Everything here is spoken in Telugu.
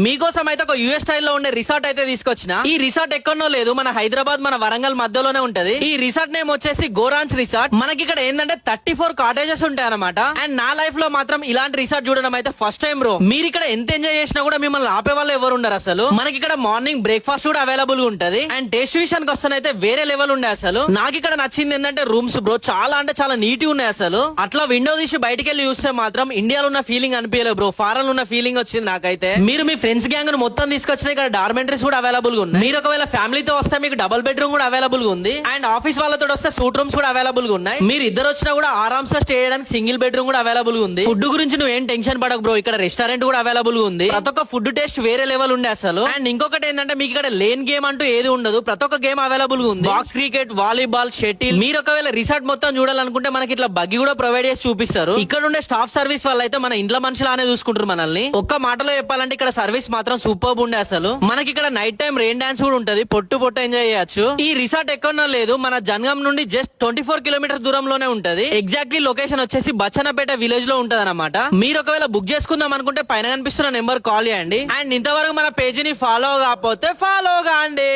మీకోసం అయితే ఒక యూఎస్ స్టైల్లో ఉండే రిసార్ట్ అయితే తీసుకొచ్చిన. ఈ రిసార్ట్ ఎక్కడనో లేదు, మన హైదరాబాద్ మన వరంగల్ మధ్యలోనే ఉంటది. ఈ రిసార్ట్ నేమ్ వచ్చేసి గోరాంచ్ రిసార్ట్. మనకి ఇక్కడ ఏంటంటే 34 కాటేజెస్ ఉంటాయి అనమాట. అండ్ నా లైఫ్ లో మాత్రం ఇలాంటి రిసార్ట్ చూడడం అయితే ఫస్ట్ టైం బ్రో. మీరు ఇక్కడ ఎంత ఎంజాయ్ చేసినా కూడా మిమ్మల్ని ఆపే వాళ్ళు ఎవరు ఉండరు అసలు. మనకి ఇక్కడ మార్నింగ్ బ్రేక్ఫాస్ట్ కూడా అవైలబుల్ గా ఉంటది. అండ్ టేస్ట్ విషయానికి వస్తానైతే వేరే లెవెల్ ఉండే అసలు. నాకు ఇక్కడ నచ్చింది ఏంటంటే రూమ్స్ బ్రో, చాలా అంటే చాలా నీట్ గా ఉన్నాయి అసలు. అట్లా విండో తీసి బయటికి వెళ్ళి చూస్తే మాత్రం ఇండియాలో ఉన్న ఫీలింగ్ అనిపించలేదు బ్రో, ఫారెన్ లో ఉన్న ఫీలింగ్ వచ్చింది నాకైతే. మీరు మీ ఫ్రెండ్స్ గ్యాంగ్ ను మొత్తం తీసుకొచ్చిన ఇక్కడ డార్మెంటరీస్ కూడా అవైలబుల్ గా ఉన్నాయి. మీరు ఒకవేళ ఫ్యామిలీతో వస్తే మీకు డబుల్ బెడ్రూమ్ కూడా అవైలబుల్ గా ఉంది. అండ్ ఆఫీస్ వాళ్ళతో వస్తే సూట్ రూమ్స్ కూడా అవైలబుల్ గా ఉన్నాయి. మీరు ఇద్దరు వచ్చినా కూడా ఆరామ్స్ స్టే చేయడానికి సింగిల్ బెడ్రూమ్ కూడా అవైలబుల్ గా ఉంది. ఫుడ్ గురించి నువ్వు ఏం టెన్షన్ పడకు బ్రో, ఇక్కడ రెస్టారెంట్ కూడా అవైలబుల్ గా ఉంది. ప్రతి ఒక్క ఫుడ్ టేస్ట్ వేరే లెవెల్ ఉండే అసలు. అండ్ ఇంకొకటి ఏంటంటే మీకు ఇక్కడ లేన్ గేమ్ అంటూ ఏది ఉండదు, ప్రతి ఒక్క గేమ్ అవైలబుల్ గా ఉంది. Box cricket, volleyball, shuttle. మీరు ఒకవేళ రిసార్ట్ మొత్తం చూడాలనుకుంటే మనకి ఇట్లా బగ్గి కూడా ప్రొవైడ్ చేసి చూపిస్తారు. ఇక్కడ ఉండే స్టాఫ్ సర్వీస్ వాళ్ళు అయితే మన ఇంట్లో మనుషులానే చూసుకుంటారు మనల్ని. ఒక్క మాటలో చెప్పాలంటే ఇక్కడ సర్వీస్ మాత్రం సూపర్ ఉండే అసలు. మనకి ఇక్కడ నైట్ టైం రెయిన్ డాన్స్ కూడా ఉంటది, పొట్టు ఎంజాయ్ చేయొచ్చు. ఈ రిసార్ట్ ఎక్కడో లేదు, మన జనగాం నుండి జస్ట్ 24 కిలోమీటర్ దూరంలోనే ఉంటది. ఎగ్జాక్ట్లీ లొకేషన్ వచ్చేసి బచ్చన్నపేట విలేజ్ లో ఉంటది అనమాట. మీరు ఒకవేళ బుక్ చేసుకుందాం అనుకుంటే పైన కనిపిస్తున్న నెంబర్ కాల్ చేయండి. అండ్ ఇంతవరకు మన పేజీని ఫాలో కాకపోతే ఫాలో కాండి.